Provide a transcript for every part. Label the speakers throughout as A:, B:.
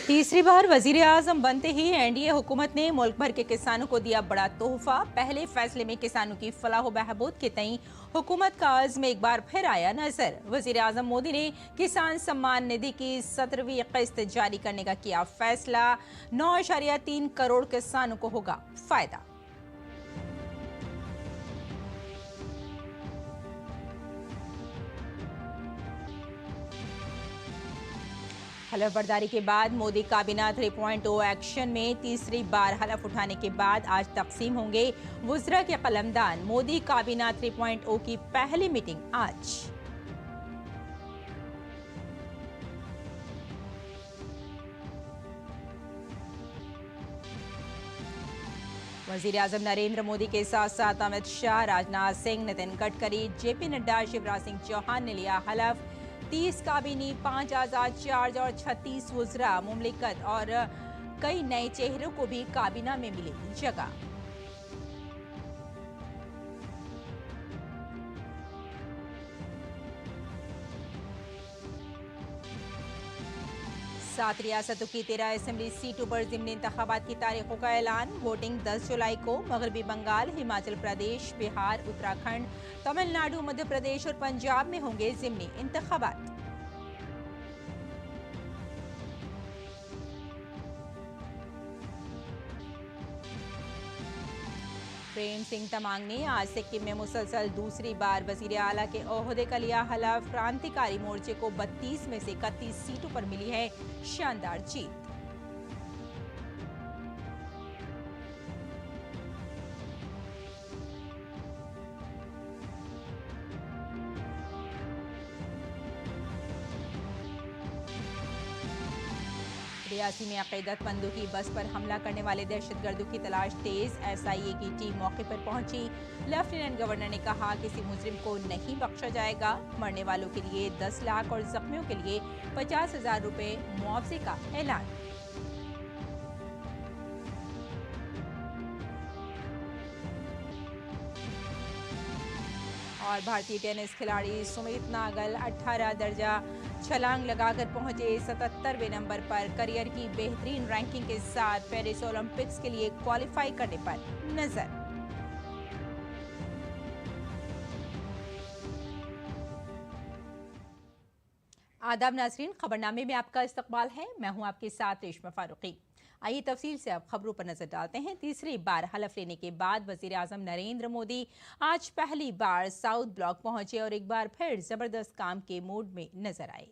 A: तीसरी बार वजीर आजम बनते ही एनडीए हुकूमत ने मुल्क भर के किसानों को दिया बड़ा तोहफा। पहले फैसले में किसानों की फलाह बहबूद के तई हुकूमत का अज़्म एक बार फिर आया नजर। वजीर आजम मोदी ने किसान सम्मान निधि की 17वीं किस्त जारी करने का किया फैसला। 9.3 करोड़ किसानों को होगा फायदा। हलफ बर्दारी के बाद मोदी काबीना 3.0 एक्शन में तीसरी बार हलफ उठाने के बाद आज तकसीम होंगे वुज़रा के कलमदान। मोदी काबीना 3.0 की पहली मीटिंग आज। वजीर आजम नरेंद्र मोदी के साथ साथ अमित शाह, राजनाथ सिंह, नितिन गडकरी, जेपी नड्डा, शिवराज सिंह चौहान ने लिया हलफ। 30 काबीनी, 5 आजाद चार्ज और 36 वुज़रा मुमलिकत और कई नए चेहरों को भी काबीना में मिली जगह। सात रियासतों की 13 असेंबली सीटों पर ज़िमनी इंतखाबात की तारीखों का ऐलान। वोटिंग 10 जुलाई को। मगरबी बंगाल, हिमाचल प्रदेश, बिहार, उत्तराखंड, तमिलनाडु, मध्य प्रदेश और पंजाब में होंगे ज़िमनी इंतखाबात। प्रेम सिंह तमांग ने आज सिक्किम में मुसलसल दूसरी बार वजीर आला के ओहदे का लिया हलफ। क्रांतिकारी मोर्चे को 32 में से 31 सीटों पर मिली है शानदार जीत। रियासी में अकीदतमंदों की बस पर हमला करने वाले दहशतगर्दों की तलाश तेज। एसआईए की टीम मौके पर पहुंची। लेफ्टिनेंट गवर्नर ने कहा किसी मुजरिम को नहीं बख्शा जाएगा। मरने वालों के लिए 10 लाख और जख्मियों के लिए 50,000 रुपए मुआवजे का ऐलान। और भारतीय टेनिस खिलाड़ी सुमित नागल 18 दर्जा छलांग लगाकर पहुंचे 77वें नंबर पर। करियर की बेहतरीन रैंकिंग के साथ पेरिस ओलंपिक्स के लिए क्वालिफाई करने पर नजर। आदाब नाजरीन, खबरनामे में आपका इस्तकबाल है। मैं हूं आपके साथ रेशमा फारूकी। आइए तफसील से अब खबरों पर नजर डालते हैं। तीसरी बार हलफ लेने के बाद वजीर आजम नरेंद्र मोदी आज पहली बार साउथ ब्लॉक पहुंचे और एक बार फिर जबरदस्त काम के मूड में नजर आए।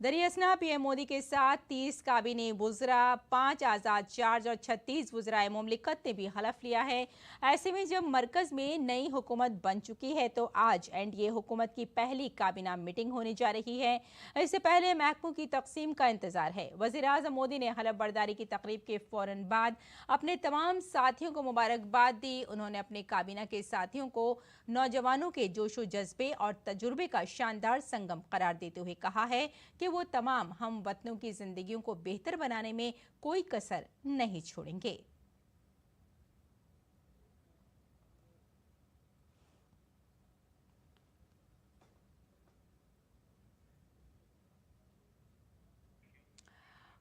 A: दरियासना पीएम मोदी के साथ 30 काबीने वुज़रा, 5 आजाद चार्ज और 36 वुज़राए मुमलिकत ने भी हलफ लिया है। ऐसे में जब मरकज में नई हुकूमत बन चुकी है तो आज एनडीए हुकूमत की पहली काबीना मीटिंग होने जा रही है। इससे पहले महकमों की तकसीम का इंतजार है। वज़ीर आज़म मोदी ने हलफ बर्दारी की तकरीब के फौरन बाद अपने तमाम साथियों को मुबारकबाद दी। उन्होंने अपने काबीना के साथियों को नौजवानों के जोशो जज्बे और तजुर्बे का शानदार संगम करार देते हुए कहा है कि वो तमाम हम वतनों की जिंदगियों को बेहतर बनाने में कोई कसर नहीं छोड़ेंगे।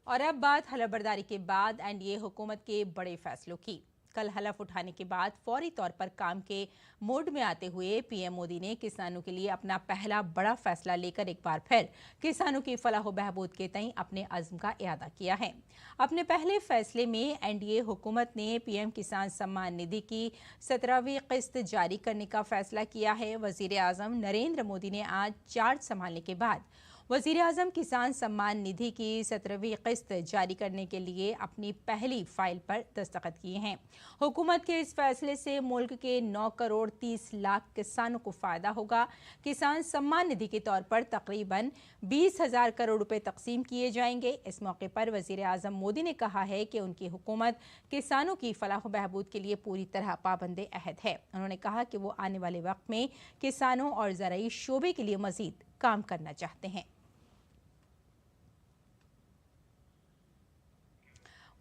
A: और अब बात हलफ बर्दारी के बाद एनडीए हुकूमत के बड़े फैसलों की। कल हलफ उठाने के बाद फौरी तौर पर काम के मोड में आते हुए पीएम मोदी ने किसानों के लिए अपना पहला बड़ा फैसला लेकर एक बार फिर किसानों की फलाह बहबूद के तई अपने अज़्म का इरादा किया है। अपने पहले फैसले में एनडीए हुकूमत ने पीएम किसान सम्मान निधि की 17वीं किस्त जारी करने का फैसला किया है। वजीर आज़म नरेंद्र मोदी ने आज चार्ज संभालने के बाद वजीर आज़म किसान सम्मान निधि की 17वीं किस्त जारी करने के लिए अपनी पहली फाइल पर दस्तखत किए हैं। हुकूमत के इस फैसले से मुल्क के 9 करोड़ 30 लाख किसानों को फायदा होगा। किसान सम्मान निधि के तौर पर तकरीबन 20,000 करोड़ रुपए तकसीम किए जाएंगे। इस मौके पर वजीर आज़म मोदी ने कहा है कि उनकी हुकूमत किसानों की फलाह बहबूद के लिए पूरी तरह पाबंद अहद है। उन्होंने कहा कि वो आने वाले वक्त में किसानों और ज़राई शोबे के लिए मजीद काम करना चाहते हैं।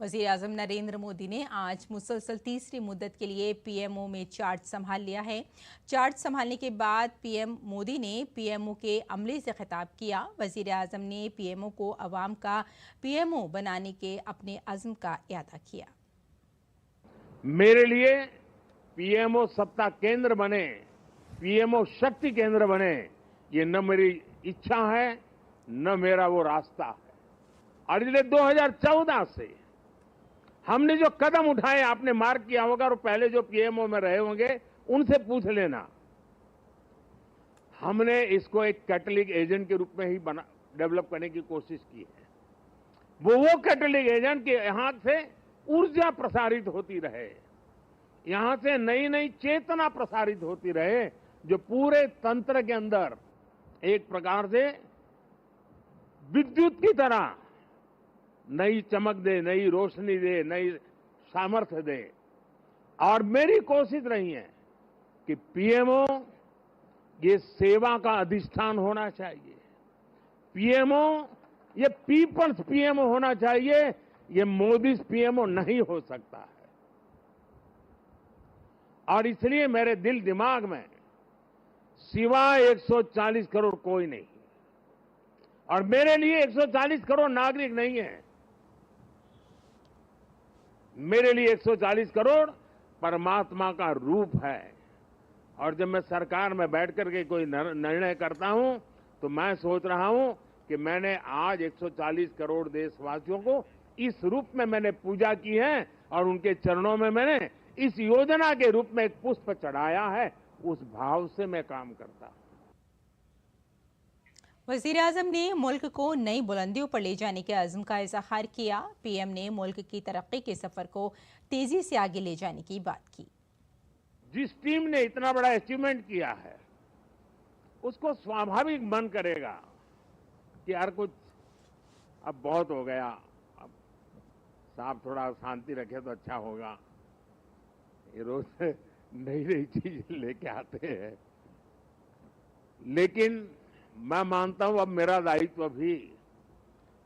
A: वज़ीर आज़म नरेंद्र मोदी ने आज मुसलसल तीसरी मुद्दत के लिए पीएमओ में चार्ज संभाल लिया है। चार्ज संभालने के बाद पीएम मोदी ने पीएमओ के अमले से खिताब किया। वज़ीर आज़म ने पीएमओ को अवाम का पीएमओ बनाने के अपने अज़्म का इयादा किया।
B: मेरे लिए पीएमओ सत्ता केंद्र बने, पीएमओ शक्ति केंद्र बने, ये न मेरी इच्छा है न मेरा वो रास्ता है। और इसलिए 2014 से हमने जो कदम उठाए, आपने मार्क किया होगा और पहले जो पीएमओ में रहे होंगे उनसे पूछ लेना, हमने इसको एक कैटलिक एजेंट के रूप में ही डेवलप करने की कोशिश की है। वो कैटलिक एजेंट के यहां से ऊर्जा प्रसारित होती रहे, यहां से नई नई चेतना प्रसारित होती रहे, जो पूरे तंत्र के अंदर एक प्रकार से विद्युत की तरह नई चमक दे, नई रोशनी दे, नई सामर्थ्य दे। और मेरी कोशिश रही है कि पीएमओ ये सेवा का अधिष्ठान होना चाहिए, पीएमओ ये पीपल्स पीएमओ होना चाहिए, ये मोदी पीएमओ नहीं हो सकता है। और इसलिए मेरे दिल दिमाग में सिवाय 140 करोड़ कोई नहीं, और मेरे लिए 140 करोड़ नागरिक नहीं है, मेरे लिए 140 करोड़ परमात्मा का रूप है। और जब मैं सरकार में बैठ करके कोई निर्णय करता हूं तो मैं सोच रहा हूं कि मैंने आज 140 करोड़ देशवासियों को इस रूप में मैंने पूजा की है और उनके चरणों में मैंने इस योजना के रूप में एक पुष्प चढ़ाया है, उस भाव से मैं काम करता हूं।
A: वज़ीर आज़म ने मुल्क को नई बुलंदियों पर ले जाने के अज़्म का इज़हार किया। पीएम ने मुल्क की तरक्की के सफ़र को तेज़ी से आगे ले जाने की बात की।
B: जिस टीम ने इतना बड़ा अचीवमेंट किया है उसको स्वाभाविक मन करेगा कि यार कुछ अब बहुत हो गया, अब साहब थोड़ा शांति रखे तो अच्छा होगा। ये रोज नई नई चीज लेके आते हैं, लेकिन मैं मानता हूं अब मेरा दायित्व भी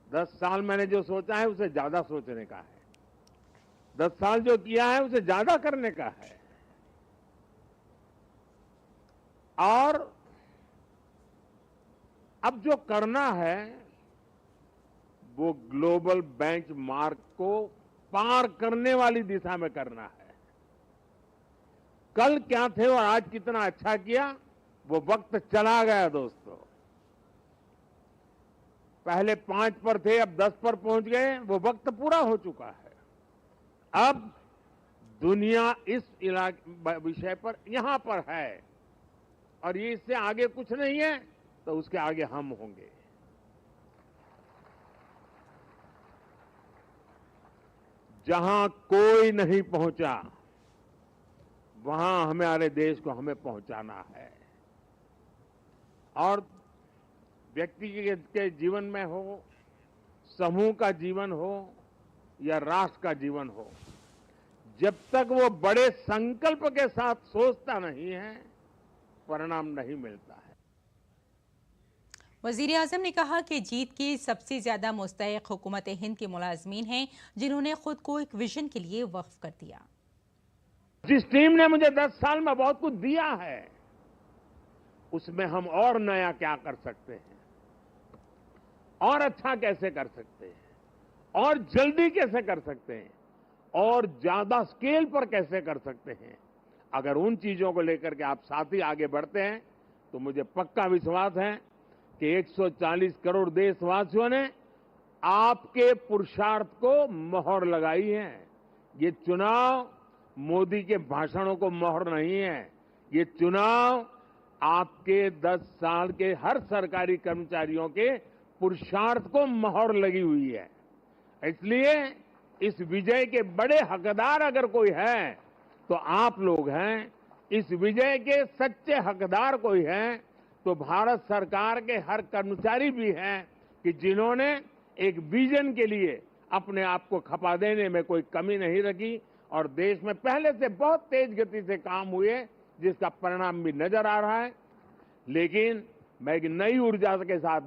B: 10 साल मैंने जो सोचा है उसे ज्यादा सोचने का है, 10 साल जो किया है उसे ज्यादा करने का है। और अब जो करना है वो ग्लोबल बेंचमार्क को पार करने वाली दिशा में करना है। कल क्या थे और आज कितना अच्छा किया वो वक्त चला गया दोस्तों। पहले 5 पर थे, अब 10 पर पहुंच गए, वो वक्त पूरा हो चुका है। अब दुनिया इस विषय पर यहां पर है और ये इससे आगे कुछ नहीं है, तो उसके आगे हम होंगे। जहां कोई नहीं पहुंचा वहां हमारे देश को हमें पहुंचाना है। और व्यक्ति के जीवन में हो, समूह का जीवन हो या राष्ट्र का जीवन हो, जब तक वो बड़े संकल्प के साथ सोचता नहीं है परिणाम नहीं मिलता है।
A: वज़ीर आज़म ने कहा कि जीत की सबसे ज्यादा मुस्तहिक हुकूमत हिंद के मुलाजमीन हैं, जिन्होंने खुद को एक विजन के लिए वक्फ कर दिया।
B: जिस टीम ने मुझे 10 साल में बहुत कुछ दिया है उसमें हम और नया क्या कर सकते हैं, और अच्छा कैसे कर सकते हैं, और जल्दी कैसे कर सकते हैं, और ज्यादा स्केल पर कैसे कर सकते हैं। अगर उन चीजों को लेकर के आप साथ ही आगे बढ़ते हैं तो मुझे पक्का विश्वास है कि 140 करोड़ देशवासियों ने आपके पुरुषार्थ को मोहर लगाई है। ये चुनाव मोदी के भाषणों को मोहर नहीं है, ये चुनाव आपके 10 साल के हर सरकारी कर्मचारियों के पुरुषार्थ को मोहर लगी हुई है। इसलिए इस विजय के बड़े हकदार अगर कोई है तो आप लोग हैं। इस विजय के सच्चे हकदार कोई हैं तो भारत सरकार के हर कर्मचारी भी हैं कि जिन्होंने एक विजन के लिए अपने आप को खपा देने में कोई कमी नहीं रखी और देश में पहले से बहुत तेज गति से काम हुए, जिसका परिणाम भी नजर आ रहा है। लेकिन मैं एक नई ऊर्जा के साथ,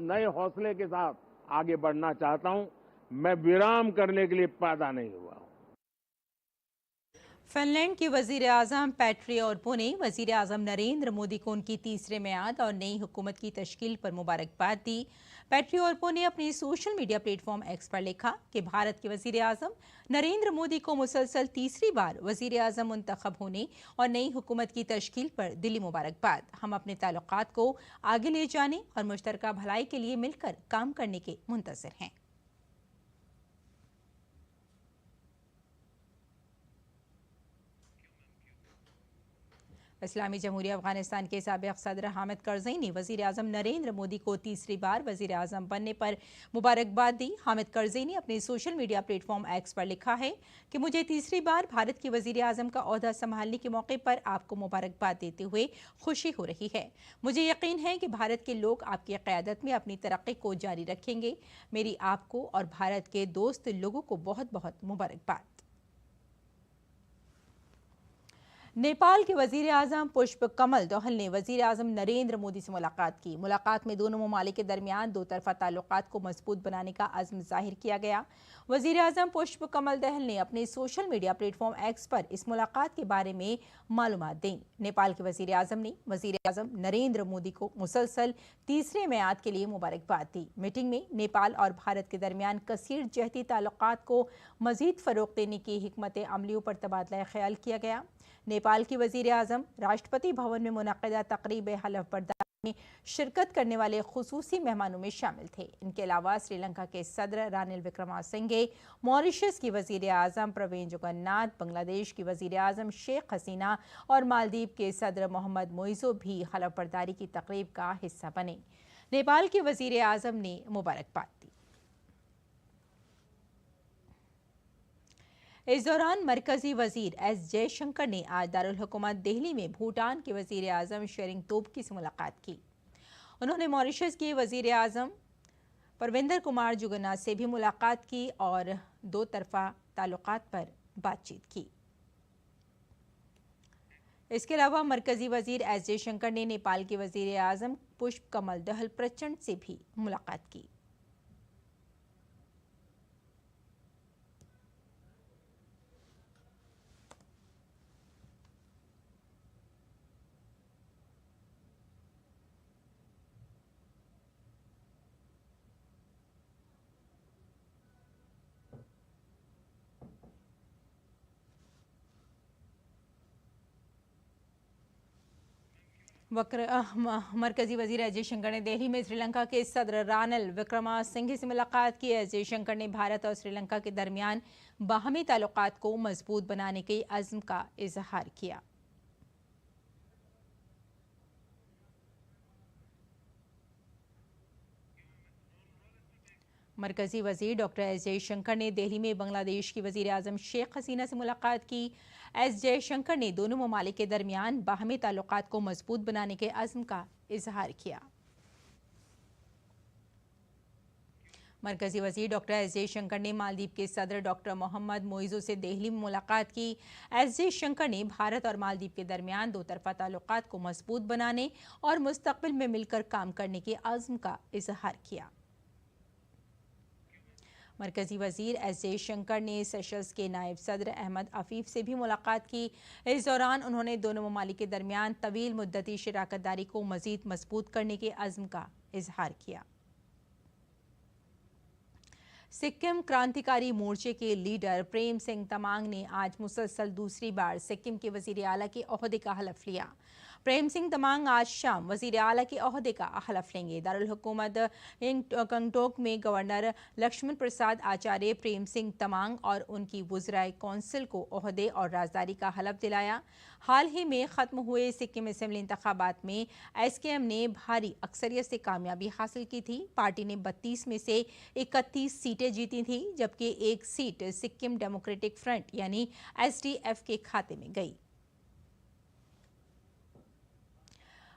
B: नए हौसले के साथ आगे बढ़ना चाहता हूं। मैं विराम करने के लिए पैदा नहीं हुआ हूं।
A: फिनलैंड के वजीर आजम पैट्री ऑर्पो ने वजीर आजम नरेंद्र मोदी को उनकी तीसरे मियाद और नई हुकूमत की तश्कील पर मुबारकबाद दी। पैट्री ऑर्पो ने अपने सोशल मीडिया प्लेटफॉर्म एक्स पर लिखा कि भारत के वजीर आजम नरेंद्र मोदी को मुसलसल तीसरी बार वजीर आजम मुंतखब होने और नई हुकूमत की तश्कील पर दिली मुबारकबाद। हम अपने ताल्लुकात को आगे ले जाने और मुश्तरका भलाई के लिए मिलकर काम करने के मुंतज़िर हैं। इस्लामी जमहूरिया अफगानिस्तान के साबिक़ सदर हामिद करज़ई ने वज़ीर आज़म नरेंद्र मोदी को तीसरी बार वज़ीर आज़म बनने पर मुबारकबाद दी। हामिद करज़ई ने अपने सोशल मीडिया प्लेटफॉर्म एक्स पर लिखा है कि मुझे तीसरी बार भारत के वज़ीर आज़म का ओहदा संभालने के मौके पर आपको मुबारकबाद देते हुए खुशी हो रही है। मुझे यकीन है कि भारत के लोग आपकी क़यादत में अपनी तरक्की को जारी रखेंगे। मेरी आपको और भारत के दोस्त लोगों को बहुत बहुत मुबारकबाद। नेपाल के वजीर आजम पुष्प कमल दहल ने वजीर आजम नरेंद्र मोदी से मुलाकात की। मुलाकात में दोनों ममालिक के दरमियान दो तरफा ताल्लुकात को मजबूत बनाने का अज़्म जाहिर किया गया। वजीर आजम पुष्प कमल दहल ने अपने सोशल मीडिया प्लेटफॉर्म एक्स पर इस मुलाकात के बारे में मालूमात दी। नेपाल के वजीर आजम ने वजीर आजम नरेंद्र मोदी को मुसलसल तीसरे मियाद के लिए मुबारकबाद दी। मीटिंग में नेपाल और भारत के दरमियान कसीर जहती ताल्लुकात को मजीद फरोग देने की हिकमत अमलियों पर तबादला ख्याल किया गया। नेपाल की वजीर आजम राष्ट्रपति भवन में मुनक़िदा तक़रीब हलफ बर्दारी में शिरकत करने वाले खुसूसी मेहमानों में शामिल थे। इनके अलावा श्रीलंका के सदर रानिल विक्रमासिंघे, मॉरिशस की वजीर आजम प्रवीण जगन्नाथ, बांग्लादेश की वजीर आजम शेख हसीना और मालदीव के सदर मोहम्मद मोइज़ो भी हलफ बर्दारी की तक़रीब का हिस्सा बने। नेपाल के वजीर आजम ने मुबारकबाद दी। इस दौरान मरकजी वजीर एस जयशंकर ने आज दारुल हुकूमत दिल्ली में भूटान के वजीर आजम शेरिंग तोब्की से मुलाकात की। उन्होंने मॉरिशस के वजीर आजम परविंदर कुमार जुगन्नाथ से भी मुलाकात की और दो तरफा ताल्लुकात पर बातचीत की। इसके अलावा मरकजी वजीर एस जयशंकर ने नेपाल के वजीर आजम पुष्प कमल दहल प्रचंड से भी मुलाकात की। मरकजी वजीर एस जयशंकर ने दिल्ली में श्रीलंका के सदर रानिल विक्रमासिंघे से मुलाकात की। एस जयशंकर ने भारत और श्रीलंका के दरमियान बाहमी ताल्लुकात को मजबूत बनाने के अज़्म का इजहार किया। मरकजी वजीर डॉक्टर एस जयशंकर ने दिल्ली में बांग्लादेश की वजीर आजम शेख हसीना से मुलाकात की। एस जयशंकर ने दोनों ममालिक के दरमियान बाहमी ताल्लुकात को मजबूत बनाने के अज़्म का इजहार किया। मरकजी वजीर डॉक्टर एस जयशंकर ने मालदीव के सदर डॉक्टर मोहम्मद मोइज़ो से दिल्ली में मुलाकात की। एस जयशंकर ने भारत और मालदीव के दरमियान दो तरफा ताल्लुकात को मजबूत बनाने और मुस्तक़बिल में मिलकर काम करने के अज़्म का इजहार किया। मरकजी वजीर एस जयशंकर ने सेशल्स के नायब सदर अहमद अफीफ से भी मुलाकात की। इस दौरान उन्होंने दोनों ममालिक के दरमियान तवील मुद्दती शराकतदारी को मजीद मजबूत करने के अज़्म का इजहार किया। सिक्किम क्रांतिकारी मोर्चे के लीडर प्रेम सिंह तमांग ने आज मुसलसल दूसरी बार सिक्किम के वजीर आला के ओहदे का हलफ लिया। प्रेम सिंह तमांग आज शाम वजीर आला के ओहदे का हलफ लेंगे। दारुल हुकूमत गंगटोक में गवर्नर लक्ष्मण प्रसाद आचार्य प्रेम सिंह तमांग और उनकी वज़राए कौंसिल को ओहदे और राजदारी का हलफ दिलाया। हाल ही में ख़त्म हुए सिक्किम असेंबली इंतखाबात में एसकेएम ने भारी अक्सरियत से कामयाबी हासिल की थी। पार्टी ने 32 में से 31 सीटें जीती थी, जबकि एक सीट सिक्किम डेमोक्रेटिक फ्रंट यानी एसडीएफ के खाते में गई।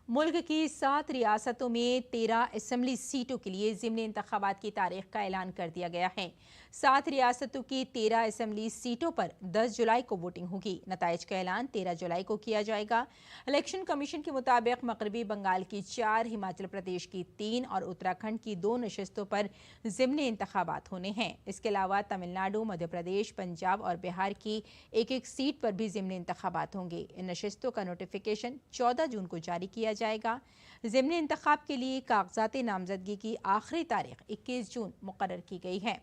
A: मुल्क की 7 रियासतों में 13 असेंबली सीटों के लिए ज़िमनी इंतखाबात की तारीख का ऐलान कर दिया गया है। 7 रियासतों की 13 असेंबली सीटों पर 10 जुलाई को वोटिंग होगी। नताइज का ऐलान 13 जुलाई को किया जाएगा। इलेक्शन कमीशन के मुताबिक मगरबी बंगाल की 4, हिमाचल प्रदेश की 3 और उत्तराखंड की 2 नशिस्तों पर ज़िमनी इंतखाबात होने हैं। इसके अलावा तमिलनाडु, मध्य प्रदेश, पंजाब और बिहार की एक सीट पर भी ज़िमनी इंतखाबात होंगे। इन नशिस्तों का नोटिफिकेशन 14 जून को जारी किया जाएगा। ज़िमनी इंतखाब के लिए कागजात नामजदगी की आखिरी तारीख 21 जून मुकर्रर की गई है।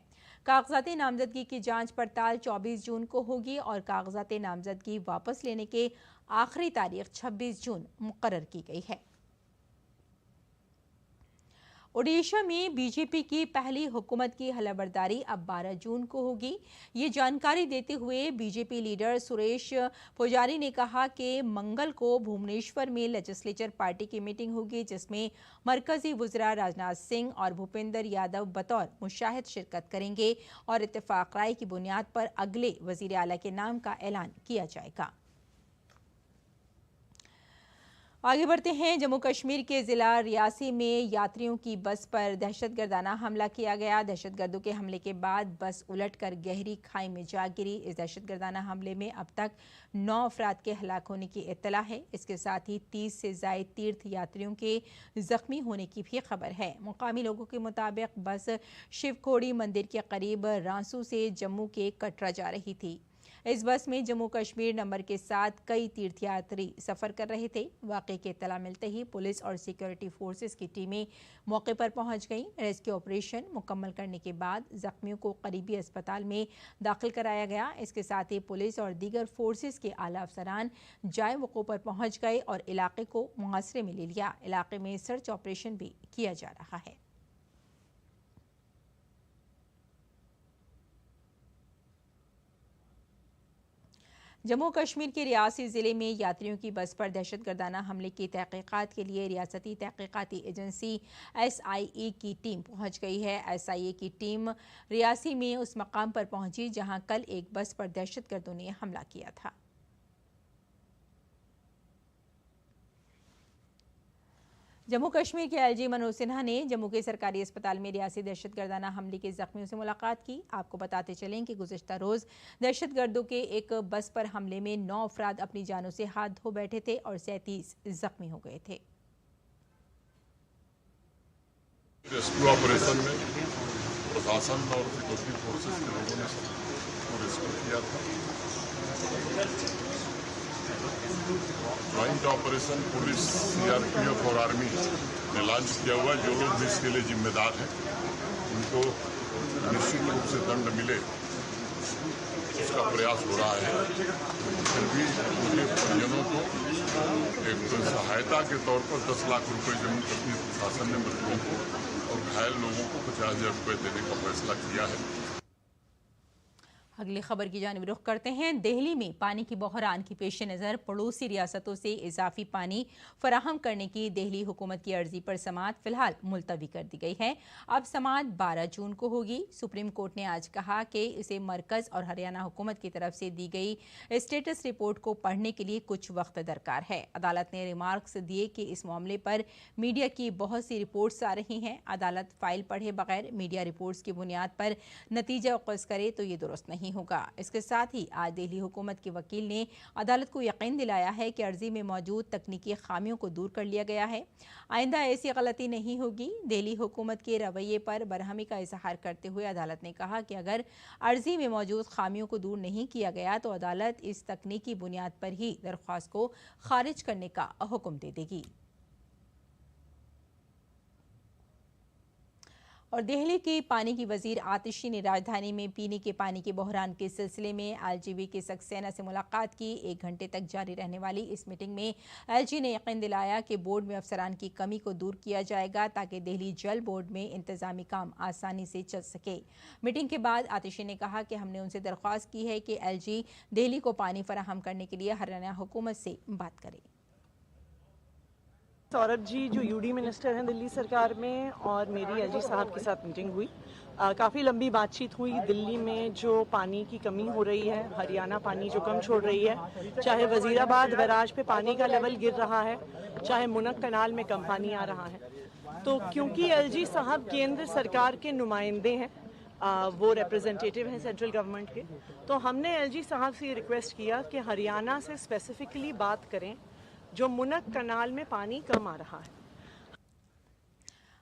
A: कागजात नामजदगी की जांच पड़ताल 24 जून को होगी और कागजात नामजदगी वापस लेने के आखिरी तारीख 26 जून मुकर्रर की गई है। ओडिशा में बीजेपी की पहली हुकूमत की हलफबर्दारी अब 12 जून को होगी। ये जानकारी देते हुए बीजेपी लीडर सुरेश पुजारी ने कहा कि मंगल को भुवनेश्वर में लेजिस्लेचर पार्टी की मीटिंग होगी, जिसमें मरकजी वज़रा राजनाथ सिंह और भूपेंद्र यादव बतौर मुशाहिद शिरकत करेंगे और इत्तेफाक राय की बुनियाद पर अगले वज़ीर आला के नाम का ऐलान किया जाएगा। आगे बढ़ते हैं। जम्मू कश्मीर के जिला रियासी में यात्रियों की बस पर दहशतगर्दाना हमला किया गया। दहशतगर्दों के हमले के बाद बस उलटकर गहरी खाई में जा गिरी। इस दहशतगर्दाना हमले में अब तक 9 अफराद के हलाक होने की इत्तला है। इसके साथ ही 30 से ज़ायद तीर्थ यात्रियों के जख्मी होने की भी खबर है। मुकामी लोगों के मुताबिक बस शिवखोड़ी मंदिर के करीब रांसू से जम्मू के कटरा जा रही थी। इस बस में जम्मू कश्मीर नंबर के साथ कई तीर्थयात्री सफर कर रहे थे। वाकये की इत्तला मिलते ही पुलिस और सिक्योरिटी फोर्सेस की टीमें मौके पर पहुंच गईं। रेस्क्यू ऑपरेशन मुकम्मल करने के बाद जख्मियों को करीबी अस्पताल में दाखिल कराया गया। इसके साथ ही पुलिस और दीगर फोर्सेस के आला अफसरान जाए वक़ूफ़ पर पहुंच गए और इलाके को मुहासरे में ले लिया। इलाके में सर्च ऑपरेशन भी किया जा रहा है। जम्मू कश्मीर के रियासी ज़िले में यात्रियों की बस पर दहशतगर्दाना हमले की तहकीकात के लिए रियासती तहकीकाती एजेंसी SIA की टीम पहुंच गई है। SIA की टीम रियासी में उस मकाम पर पहुंची जहां कल एक बस पर दहशतगर्दों ने हमला किया था। जम्मू कश्मीर के LG मनोज सिन्हा ने जम्मू के सरकारी अस्पताल में रियासी दहशतगर्दाना हमले के जख्मियों से मुलाकात की। आपको बताते चलें कि गुज़िश्ता रोज़ दहशतगर्दों के एक बस पर हमले में 9 अफराद अपनी जानों से हाथ धो बैठे थे और 37 जख्मी हो गए थे।
C: रेस्क्यू ऑपरेशन में प्रशासन और सिक्योरिटी फोर्सेस के लोगों ने सबको रेस्क्यू किया था। ज्वाइंट ऑपरेशन पुलिस, CRPF और आर्मी ने लॉन्च किया हुआ। जो लोग भी इसके लिए जिम्मेदार हैं उनको निश्चित रूप से दंड मिले, उसका प्रयास हो रहा है। फिर भी उनके परिजनों को एक सहायता के तौर पर 10 लाख रुपए जम्मू कश्मीर प्रशासन ने मृतकों को और घायल लोगों को 50,000 रुपए देने का फैसला किया है।
A: अगली खबर की जानिब रुख करते हैं। दिल्ली में पानी की बहरान की पेश नज़र पड़ोसी रियासतों से इजाफी पानी फराहम करने की दिल्ली हुकूमत की अर्जी पर समाअत फिलहाल मुलतवी कर दी गई है। अब समाअत 12 जून को होगी। सुप्रीम कोर्ट ने आज कहा कि इसे मरकज़ और हरियाणा हुकूमत की तरफ से दी गई स्टेटस रिपोर्ट को पढ़ने के लिए कुछ वक्त दरकार है। अदालत ने रिमार्क्स दिए कि इस मामले पर मीडिया की बहुत सी रिपोर्ट्स आ रही हैं। अदालत फाइल पढ़े बगैर मीडिया रिपोर्ट्स की बुनियाद पर नतीजा उक़्क़स करे तो ये दुरुस्त नहीं होगा। इसके साथ ही आज दिल्ली हुकूमत के वकील ने अदालत को यकीन दिलाया है कि अर्जी में मौजूद तकनीकी खामियों को दूर कर लिया गया है। आइंदा ऐसी गलती नहीं होगी। दिल्ली हुकूमत के रवैये पर बरहमी का इजहार करते हुए अदालत ने कहा कि अगर अर्जी में मौजूद खामियों को दूर नहीं किया गया तो अदालत इस तकनीकी बुनियाद पर ही दरख्वास्त को खारिज करने का हुक्म दे देगी। और दिल्ली की पानी की वजीर आतिशी ने राजधानी में पीने के पानी के बहरान के सिलसिले में LGV के सक्सेना से मुलाकात की। 1 घंटे तक जारी रहने वाली इस मीटिंग में LG ने यकीन दिलाया कि बोर्ड में अफसरान की कमी को दूर किया जाएगा ताकि दिल्ली जल बोर्ड में इंतजामी काम आसानी से चल सके। मीटिंग के बाद आतिशी ने कहा कि हमने उनसे दरख्वास्त की है कि LG दिल्ली को पानी फराहम करने के लिए हरियाणा हुकूमत से बात करे।
D: सौरभ जी जो UD मिनिस्टर हैं दिल्ली सरकार में और मेरी LG साहब के साथ मीटिंग हुई काफ़ी लंबी बातचीत हुई। दिल्ली में जो पानी की कमी हो रही है, हरियाणा पानी जो कम छोड़ रही है, चाहे वजीराबाद बैराज पे पानी का लेवल गिर रहा है, चाहे मुनक कनाल में कम पानी आ रहा है। तो क्योंकि एलजी साहब केंद्र सरकार के नुमाइंदे हैं, वो रिप्रेजेंटेटिव हैं सेंट्रल गवर्नमेंट के, तो हमने एलजी साहब से ये रिक्वेस्ट किया कि हरियाणा से स्पेसिफिकली बात करें जो मुनक कनाल में पानी कम आ रहा है।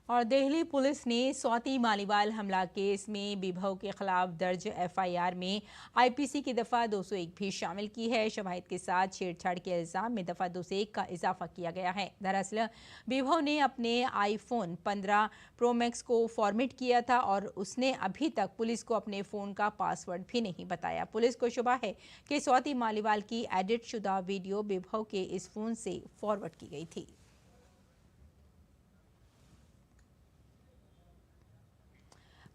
A: और दिल्ली पुलिस ने स्वाति मालीवाल हमला केस में विभव के खिलाफ दर्ज एफआईआर में आईपीसी की दफा 201 भी शामिल की है। शवाहिद के साथ छेड़छाड़ के इल्जाम में दफा 201 का इजाफा किया गया है। दरअसल विभव ने अपने आईफोन 15 प्रो मैक्स को फॉर्मेट किया था और उसने अभी तक पुलिस को अपने फ़ोन का पासवर्ड भी नहीं बताया। पुलिस को शुबा है कि स्वाति मालीवाल की एडिट शुदा वीडियो विभव के इस फ़ोन से फॉरवर्ड की गई थी।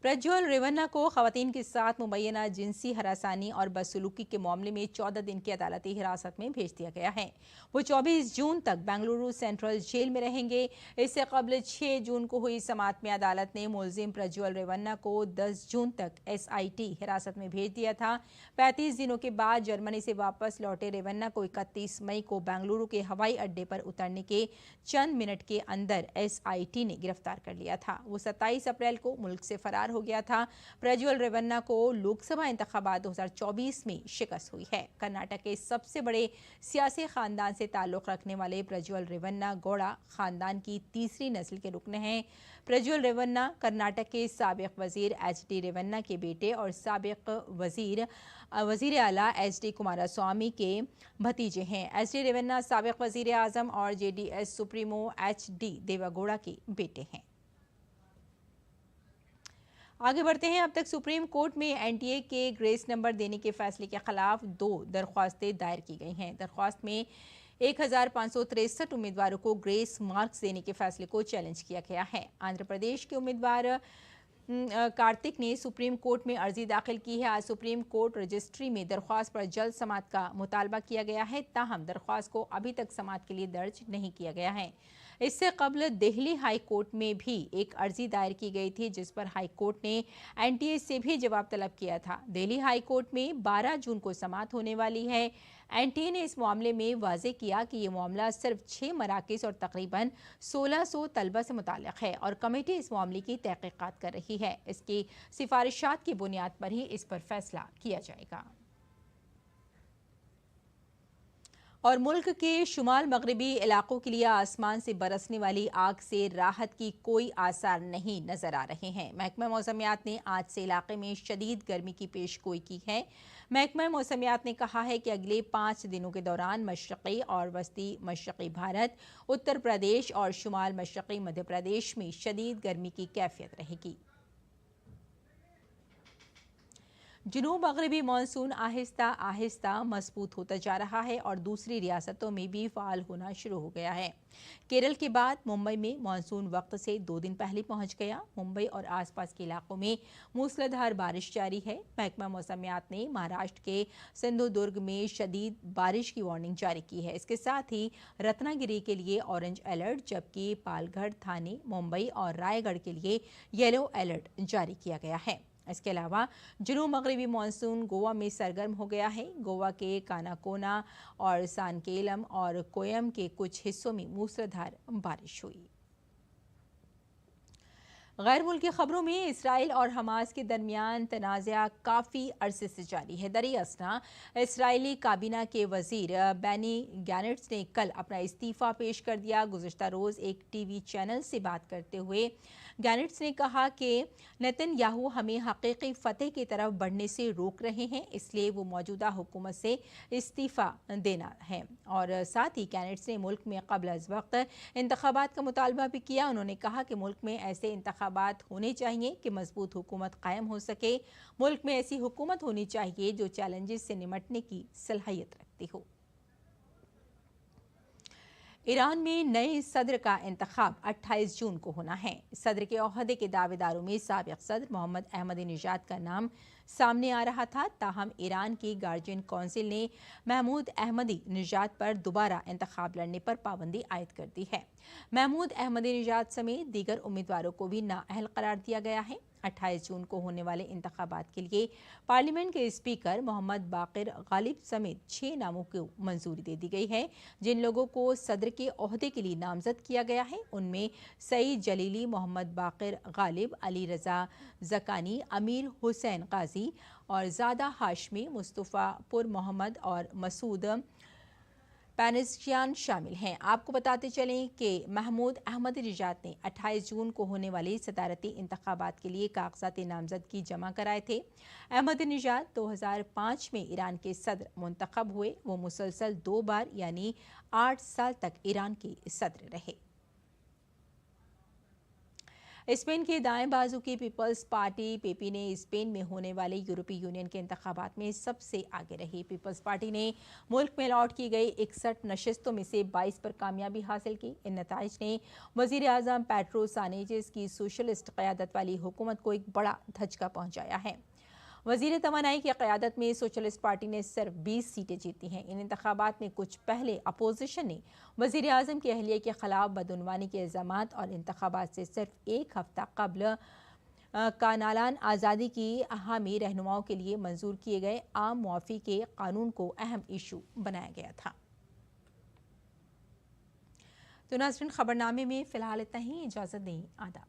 A: प्रज्वल रेवन्ना को खवातीन के साथ मुबैना जिनसी हरासानी और बदसलूकी के मामले में 14 दिन की अदालती हिरासत में भेज दिया गया है। वो 24 जून तक बेंगलुरु सेंट्रल जेल में रहेंगे। इससे कबल 6 जून को हुई समाअत में अदालत ने मुलजिम प्रज्वल रेवन्ना को 10 जून तक SIT हिरासत में भेज दिया था। 35 दिनों के बाद जर्मनी से वापस लौटे रेवन्ना को 31 मई को बेंगलुरु के हवाई अड्डे पर उतरने के चंद मिनट के अंदर SIT ने गिरफ्तार कर लिया था। वो 27 अप्रैल को मुल्क से फरार हो गया था। प्रज्वल रेवन्ना को लोकसभा इंतखाबात 2024 में शिकस्त हुई है। कर्नाटक के सबसे बड़े सियासी खानदान से ताल्लुक रखने वाले प्रज्वल रेवन्ना गौड़ा खानदान की तीसरी नस्ल के रुकन हैं। प्रज्वल रेवन्ना कर्नाटक के साबिक वजीर HD रेवन्ना के बेटे और साबिक वजीर आला HD कुमारस्वामी के भतीजे हैं। HD रेवन्ना साबिक वजीर आजम और JDS सुप्रीमो HD देवेगौड़ा के बेटे हैं। आगे बढ़ते हैं। अब तक सुप्रीम कोर्ट में NTA के ग्रेस नंबर देने के फैसले के खिलाफ 2 दरख्वास्तें दायर की गई हैं। दरख्वास्त में 1563 उम्मीदवारों को ग्रेस मार्क्स देने के फैसले को चैलेंज किया गया है। आंध्र प्रदेश के उम्मीदवार कार्तिक ने सुप्रीम कोर्ट में अर्जी दाखिल की है। आज सुप्रीम कोर्ट रजिस्ट्री में दरख्वास्त पर जल्द समाअत का मुतालबा किया गया है। ताहम दरख्वास्त को अभी तक समाअत के लिए दर्ज नहीं किया गया है। इससे कबल दिल्ली हाई कोर्ट में भी एक अर्जी दायर की गई थी, जिस पर हाई कोर्ट ने NTA से भी जवाब तलब किया था। दिल्ली हाई कोर्ट में 12 जून को समाअत होने वाली है। NTA ने इस मामले में वाजे किया कि ये मामला सिर्फ 6 मराकिज़ और तकरीबन 1600 तलबा से मुताल्लिक़ है और कमेटी इस मामले की तहकीक़ात कर रही है। इसकी सिफारिशात की बुनियाद पर ही इस पर फैसला किया जाएगा। और मुल्क के शुमाल मगरबी इलाकों के लिए आसमान से बरसने वाली आग से राहत की कोई आसार नहीं नजर आ रहे हैं। महकमा मौसमियात ने आज से इलाके में शदीद गर्मी की पेशगोई की है। महकमा मौसमियात ने कहा है कि अगले 5 दिनों के दौरान मशरक़ी और वस्ती मशरक़ी भारत, उत्तर प्रदेश और शुमाल मशरक़ी मध्य प्रदेश में शदीद गर्मी की कैफियत रहेगी। जुनूब मगरबी मानसून आहिस्ता आहिस्ता मजबूत होता जा रहा है और दूसरी रियासतों में भी फाल होना शुरू हो गया है। केरल के बाद मुंबई में मानसून वक्त से 2 दिन पहले पहुंच गया। मुंबई और आसपास के इलाकों में मूसलाधार बारिश जारी है। महकमा मौसमियात ने महाराष्ट्र के सिंधुदुर्ग में शदीद बारिश की वार्निंग जारी की है। इसके साथ ही रत्नागिरी के लिए ऑरेंज अलर्ट, जबकि पालघर, थाने, मुंबई और रायगढ़ के लिए येलो अलर्ट जारी किया गया है। इसके अलावा जुनूब मगरबी मानसून गोवा में सरगर्म हो गया है। गोवा के कानाकोना और सानकेलम और कोयम के कुछ हिस्सों में मूसलाधार बारिश हुई। गैर मुल्की खबरों में इसराइल और हमास के दरमियान तनाज़ा काफ़ी अरसे से जारी है। दरअसल इसराइली काबीना के वजीर बेनी गैनेट्स ने कल अपना इस्तीफ़ा पेश कर दिया। गुज़श्ता रोज़ एक TV चैनल से बात करते हुए गैनेट्स ने कहा कि नेतन्याहू हमें हकीकी फ़तेह की तरफ बढ़ने से रोक रहे हैं, इसलिए वो मौजूदा हुकूमत से इस्तीफ़ा देना है। और साथ ही गैनेट्स ने मुल्क में क़ब्ल अज़ वक्त इंतख़ाबात का मुतालबा भी किया। उन्होंने कहा कि मुल्क में ऐसे इंतख़ाबात होने चाहिए कि मजबूत हुकूमत कायम हो सके। मुल्क में ऐसी हुकूमत होनी चाहिए जो चैलेंजेस से निमटने की सलाहियत रखती हो। ईरान में नए सदर का इंतखाब 28 जून को होना है। सदर के ओहदे के दावेदारों में साबिक सदर मोहम्मद अहमदी-नेजाद का नाम सामने आ रहा था। ताहम ईरान की गार्जियन काउंसिल ने महमूद अहमदी-नेजाद पर दोबारा इंतखाब लड़ने पर पाबंदी आयद कर दी है। महमूद अहमदीनेजाद समेत दीगर उम्मीदवारों को भी नाअहल करार दिया गया है। 28 जून को होने वाले इंतखाबात के लिए पार्लियामेंट के स्पीकर मोहम्मद बाकिर गालिब समेत 6 नामों को मंजूरी दे दी गई है। जिन लोगों को सदर के ओहदे के लिए नामजद किया गया है उनमें सईद जलीली, मोहम्मद बाकिर गालिब, अली रजा जकानी, अमीर हुसैन गाजी और ज़ादा हाशमी, मुस्तफ़ा पुर मोहम्मद और मसूद पैनिस्टियान शामिल हैं। आपको बताते चलें कि महमूद अहमदीनेजाद ने 28 जून को होने वाले सदारती इंतखाबात के लिए कागजात नामजदगी जमा कराए थे। अहमदीनेजाद 2005 में ईरान के सदर मुंतखब हुए। वो मुसलसल 2 बार यानी 8 साल तक ईरान के सदर रहे। स्पेन के दाएं बाजू की पीपल्स पार्टी पीपी ने स्पेन में होने वाले यूरोपीय यूनियन के इंतखाबात में सबसे आगे रही। पीपल्स पार्टी ने मुल्क में अलॉट की गई 61 नशिस्तों में से 22 पर कामयाबी हासिल की। इन नताइज ने वजीर आजम पेड्रो सानेजेस की सोशलिस्ट क़यादत वाली हुकूमत को एक बड़ा धचका पहुंचाया है। वजीर तवानाई की क़यादत में सोशलिस्ट पार्टी ने सिर्फ 20 सीटें जीती हैं। इन इंतखाबात में कुछ पहले अपोजिशन ने वजीर आजम की अहलिया के खिलाफ बदउनवानी के इल्ज़ामात और इंतखाबात से सिर्फ 1 हफ्ता कबल कानालान आज़ादी की हामी रहनुमाओं के लिए मंजूर किए गए आम मुआफ़ी के कानून को अहम इशू बनाया गया था। तो नाज़रीन, खबरनामे में फ़िलहाल इतना ही। इजाज़त दें। आदाब।